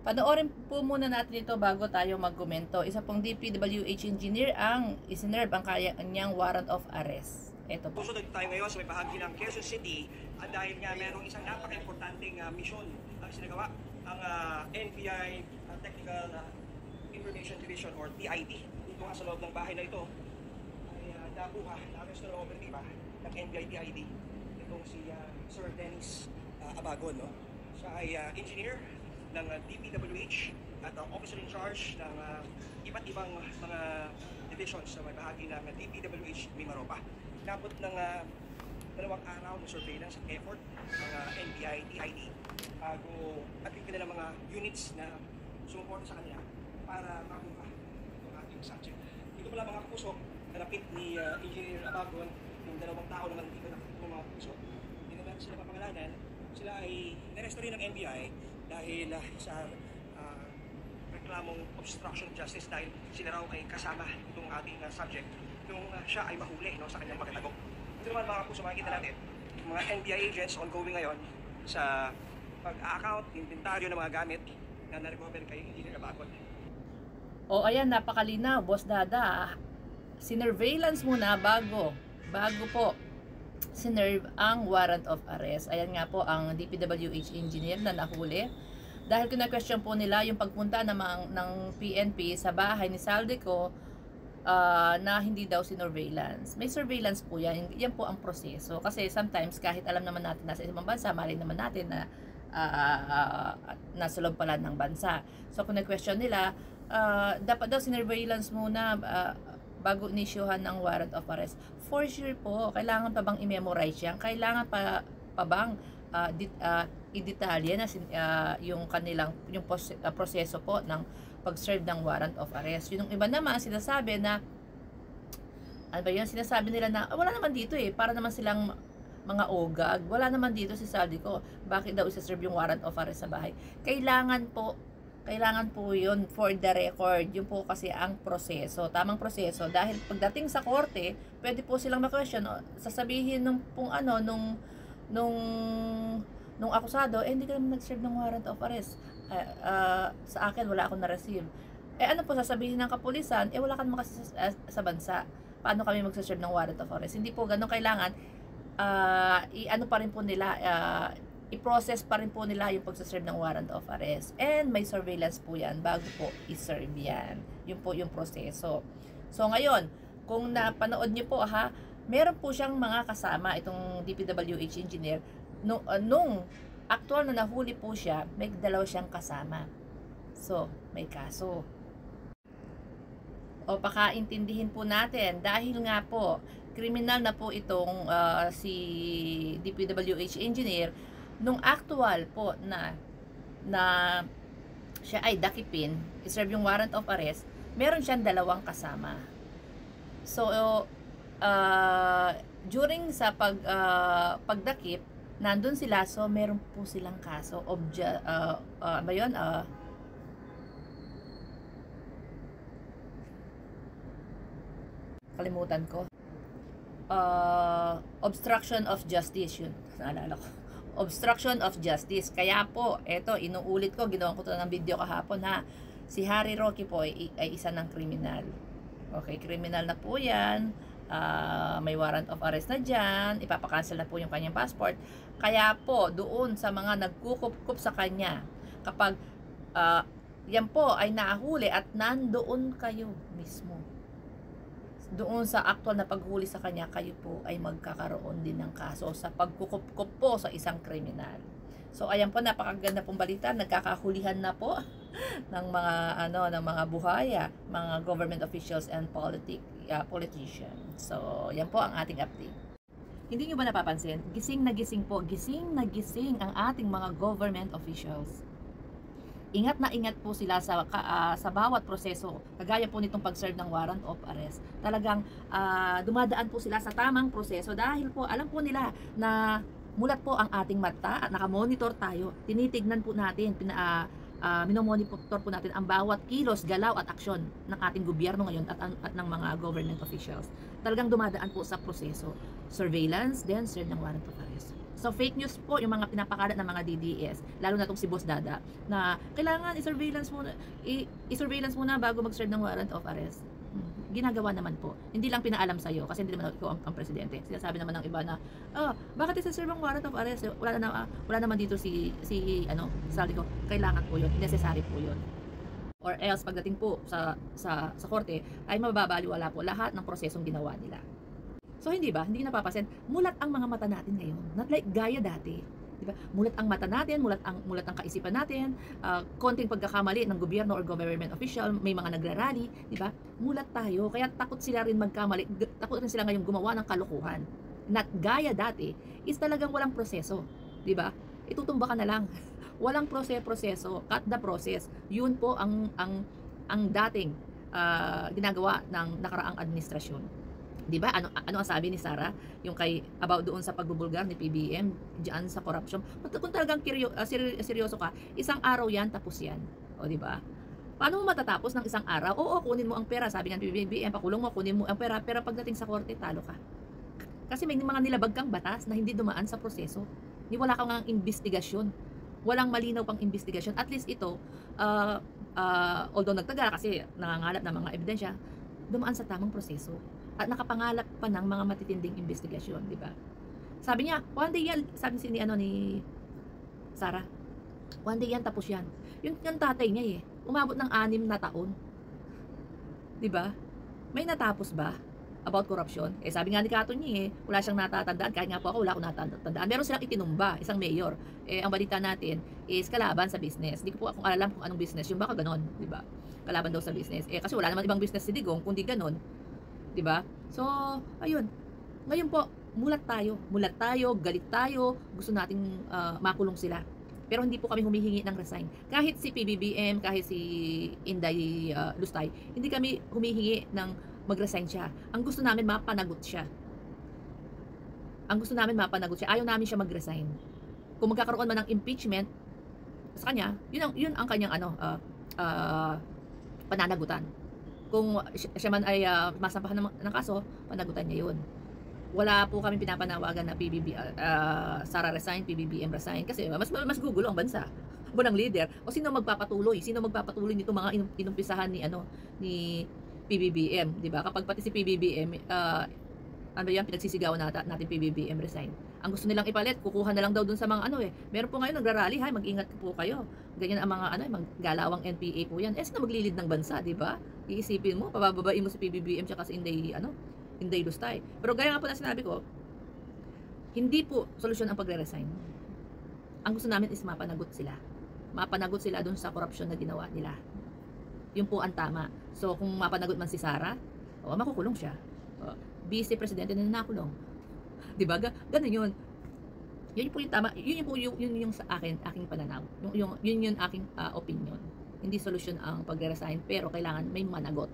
Panoorin po muna natin ito bago tayo magkomento. Isa pong DPWH engineer ang isinerve ang kanyang warrant of arrest. Ito po. Susunod tayo ngayon sa may bahagi ng Quezon City at dahil nga merong isang napaka-importanting misyon ang sinagawa ang NBI Technical Information Division or TID. Dito nga sa loob ng bahay na ito ay nabuha na gusto ng operativa ng NBI TID. Itong si Sir Dennis Abagon. No? Siya ay engineer ng DPWH at officer in charge ng iba't ibang mga divisions sa may bahagi ng DPWH Mimaropa. Inabot ng 2 araw ng surveillance at effort ng NBI TID bago ating kanilang mga units na sumuporta sa kanila para makuha ang ating subject. Dito pala mga kapuso, nalapit ni Engineer Abagon yung 2 tao naman dito na mga kapuso. Hindi naman sila papangalanan. Sila ay naresto rin ng NBI dahil sa reklamong obstruction of justice dahil sila raw ay kasama itong ating subject nung siya ay mahuli no, sa kanyang pagkatago. Ito naman mga kapuso, makikita natin yung mga NBI agents ongoing ngayon sa pag-account, inventaryo ng mga gamit na na-recover kay Engineer Abagon. O ayan, napakalinaw, Boss Dada. Sinerveillance muna bago po sinerve ang warrant of arrest. Ayan nga po ang DPWH engineer na nahuli. Dahil kina-question po nila yung pagpunta ng PNP sa bahay ni Saldico na hindi daw sinerveillance. May surveillance po yan. Yan po ang proseso. Kasi sometimes kahit alam naman natin nasa ibang bansa, mali naman natin na nasa loob pala ng bansa. So kung na-question nila, dapat daw sinerveillance muna bago inisyuhan ng warrant of arrest. For sure po, kailangan pa bang i-memorize yan? Kailangan pa bang i-detalye na yung kanilang yung proseso po ng pag-serve ng warrant of arrest. Yung iba naman sinasabi na ano ba yun? Sinasabi nila na wala naman dito para naman silang mga ogag. Wala naman dito si Saldico. Bakit daw isa-serve yung warrant of arrest sa bahay? Kailangan po yun for the record. Yun po kasi ang proseso, tamang proseso. Dahil pagdating sa korte, pwede po silang ma-question. Sasabihin nung akusado, hindi ka naman nag-serve ng warrant of arrest. Sa akin, wala akong na-receive. Ano po sasabihin ng kapulisan? Wala ka naman kasi sa bansa. Paano kami mag-serve ng warrant of arrest? Hindi po ganun. Kailangan, i-ano pa rin po nila, i-process pa rin po nila yung pagsaserve ng warrant of arrest. And may surveillance po yan bago po i-serve yan. Yun po yung proseso. So ngayon, kung napanood nyo po meron po siyang mga kasama, itong DPWH engineer, nung actual na nahuli po siya, may 2 siyang kasama. So, may kaso. O pakaintindihin po natin, dahil nga po, kriminal na po itong si DPWH engineer, nung actual po na siya ay dakipin, iserve yung warrant of arrest, meron siyang 2 kasama. So, during sa pagdakip, nandun sila, so meron po silang kaso ba yun? Kalimutan ko. Obstruction of justice, yun. Naalala ko. Obstruction of justice. Kaya po, eto, inuulit ko, ginawa ko to ng video kahapon si Harry Roque po ay isa ng kriminal. Okay, kriminal na po yan. May warrant of arrest na dyan. Ipapakancel na po yung kanyang passport. Kaya po, doon sa mga nagkukup-kup sa kanya, kapag yan po ay nahuli at nandoon kayo mismo, doon sa actual na paghuli sa kanya, kayo po ay magkakaroon din ng kaso sa pagkukup-kup po sa isang kriminal. So ayan po, napakaganda pong balita, nagkakahulihan na po ng mga buhaya, mga government officials and politicians. So yan po ang ating update. Hindi nyo ba napapansin? Gising na gising ang ating mga government officials. Ingat na ingat po sila sa bawat proseso. Kagaya po nitong pag-serve ng warrant of arrest. Talagang dumadaan po sila sa tamang proseso dahil po alam po nila na mulat po ang ating mata at nakamonitor tayo. Tinitignan po natin, minomonitor po natin ang bawat kilos, galaw at aksyon ng ating gobyerno ngayon at ng mga government officials. Talagang dumadaan po sa proseso. Surveillance, then serve ng warrant of arrest. So fake news po yung mga pinapakalat ng mga DDS, lalo na tong si Boss Dada, na kailangan i-surveillance muna bago mag-serve ng warrant of arrest. Ginagawa naman po. Hindi lang pinaalam sa'yo kasi hindi naman ikaw ang presidente. Sinasabi naman ng iba na, bakit isa-serve ang warrant of arrest? Wala naman dito sabi ko, kailangan po yun, necessary po yun. Or else pagdating po sa korte ay mababaliwala po lahat ng prosesong ginawa nila. So hindi ba? Hindi napapasin. Mulat ang mga mata natin ngayon. Not like gaya dati. Diba? Mulat ang mata natin, mulat ang kaisipan natin, konting pagkakamali ng gobyerno or government official, may mga nagrarally, diba? Mulat tayo. Kaya takot sila rin magkamali, takot rin sila ngayon gumawa ng kalokohan. Not gaya dati is talagang walang proseso. Diba? Itutumba ka na lang. Walang proseso, cut the process. Yun po ang dating ginagawa ng nakaraang administrasyon. 'Di ba? Ano ang sabi ni Sara yung about doon sa pagbubulgar ni PBBM diyan sa corruption? Kung talagang seryoso ka, isang araw 'yan tapos 'yan. O 'di ba? Paano mo matatapos ng isang araw? Oo, kunin mo ang pera, sabi ng PBBM, pakulong mo, kunin mo ang pera, pero pagdating sa korte talo ka. Kasi may mga nilabag kang batas na hindi dumaan sa proseso. Wala kang investigasyon. Walang malinaw pang investigasyon. At least ito, although nagtagal kasi nangangalap ng mga ebidensya, dumaan sa tamang proseso. At nakapangalap pa ng mga matitinding investigasyon, di ba? Sabi niya, one day yan, sabi ni Sara, one day yan, tapos yan. Yung tatay niya umabot ng 6 na taon. Di ba? May natapos ba about corruption? Sabi nga ni Kato niya wala siyang natatandaan. Kahit nga po ako, wala akong natatandaan. Meron silang itinumba, isang mayor. Ang balita natin is kalaban sa business. Hindi ko po alam kung anong business. Yung baka ganon, di ba? Kalaban daw sa business. Kasi wala naman ibang business si Digong, kundi ganon. 'Di ba? So, ayun. Ngayon po, mulat tayo, galit tayo, gusto nating makulong sila. Pero hindi po kami humihingi ng resign. Kahit si PBBM, kahit si Inday Lustay, hindi kami humihingi ng mag-resign siya. Ang gusto namin mapanagot siya. Ayaw namin siya mag-resign. Kung magkakaroon man ng impeachment sa kanya, yun ang kanyang pananagutan. Kung siya man ay masampahan ng kaso, panagutan niya yun. Wala po kami pinapanawagan na Sara resign, PBBM resign. Kasi mas gugulo ang bansa. Bunang leader. O sino magpapatuloy nito mga inumpisahan ni PBBM. Diba? Kapag pati si PBBM, pinagsisigawan natin PBBM resign. Ang gusto nilang ipalit, kukuha na lang daw dun sa mga meron po ngayon nagrarally, mag-ingat po kayo. Ganyan ang mga galawang NPA po yan. Sino maglilid ng bansa, di ba? Iisipin mo, pabababain mo si PBBM tsaka si Inday Lustay. Pero gaya nga po na sinabi ko, hindi po solusyon ang pagre-resign. Ang gusto namin is mapanagot sila. Mapanagot sila dun sa korupsyon na ginawa nila. Yun po ang tama. So kung mapanagot man si Sara, makukulong siya. Vice Presidente na nakulong. 'Di ba? Ganun 'yun. Yun po yung tama. Yun yung sa aking pananaw. Yun aking opinion. Hindi solusyon ang pagre-resign, pero kailangan may managot.